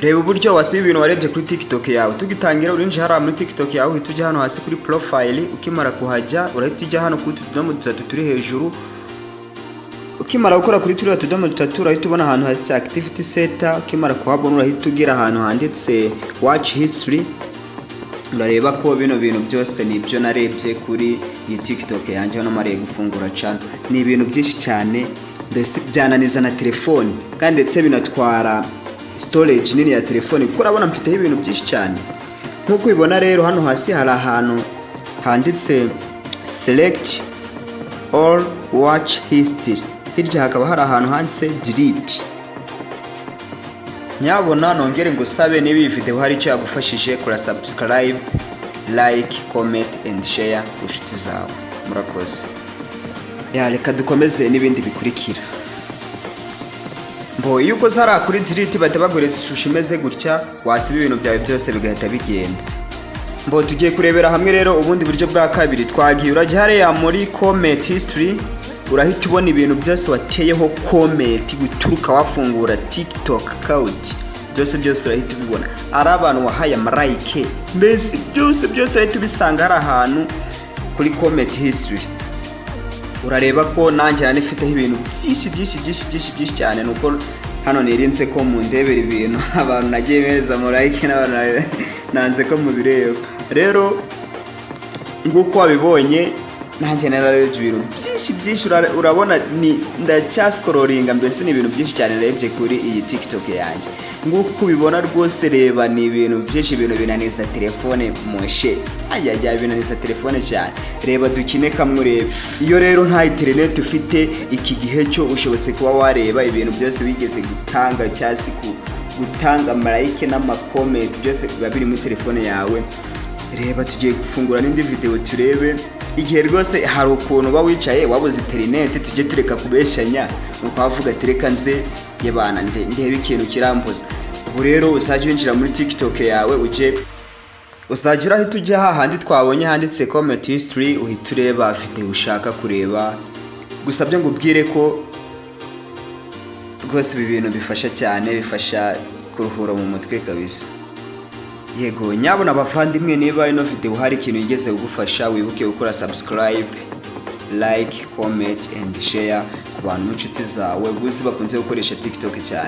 reba uburyo wasiba ibintu warebye kuri TikTok yawe. Tugitangira urinjira hariya muri TikTok yawe, uhita ujya hano hasi kuri profile. Ukimara kuhajya urahita ujya hano kuri tudomo dutatu turi hejuru. Ukimara gukora kuri turiya tudomo dutatu urahita ubona ahantu handitse activity center. Ukimara kuhabona urahita ugera ahantu handitse watch history. Urareba ko bino bintu byose nibyo narebye kuri iyi TikTok yanjye. Hano mariye gufungura channel, ni ibintu byinshi cyane, mbese byananiza na telefone kandi ndetse binatwara storage nini ya telefone, kuko urabona mfiteho ibintu byinshi cyane. Nkuko ubibona rero hano hasi hari ahantu handitse select all watch history, hirya hakaba hari ahantu handitse delete. Nyabona nongere ngo sabe niba iyi video hari icyo yagufashije, kora subscribe, like, comment and share inshuti zawe. Murakoze. Reka dukomeze n'ibindi bikurikira. Iyo ukoze hariya kuri delete bahita bagureza ishusho imeze gutya, wasiba ibintu byawe byose bigahita bigenda. Tugiye kurebera hamwe rero ubundi buryo bwa kabiri. Twagiye urajya hariya muri comment history, urahita ubona ibintu byose wateyeho comment guturuka wafungura TikTok account, byose urahita ubibona. Ari abantu wahaye amarayike, mbese byose urahita ubisanga hari ahantu kuri comment history. Urareba ko nanjye nanifiteho ibintu byinshi cyane, nuko hano nirinze ko mundebera ibintu abantu nagiye meza amarayike n'abantu nanze ko mubireba. Rero nguko wabibonye nanjye nararebye ibintu byinshi urabona ni ndacyascrollinga, mbese ni ibintu byinshi cyane narebye kuri iyi TikTok yanjye. Nguko ubibona rwose, reba ni ibintu byinshi, ibintu binaniza telefone moshe. Ajya binaniza telefone cyane. Reba dukine kamwe urebe. Iyo rero nta internet ufite iki gihe cyo ushobotse kuba wareba ibintu byose wigeze gutanga cyasi gutanga like n'amakomment, byose biba biri muri telefone yawe. Reba tugiye gufungura n'indi video turebe. Igihe rwose hari ukuntu uba wicaye wabuze internet, tujye tureka kubeshanya, nuko wavuga ati reka nze yebana ndebe ikintu kirambuza. Ubu rero usajye winjira muri TikTok yawe, usajye urahita ujya hahandi twabonye handitse comment history, uhita ureba afite ushaka kureba. Gusa byo ngubwire ko rwose ibi bintu bifasha cyane, bifasha kuruhura mu mutwe kabisa. Yego nyabona abavandimwe, niba ino video hari ikintu igeze kugufasha, wibuke gukora subscribe, like, comment and share ku bantu n'inshuti zawe bose bakunze gukoresha TikTok cyane.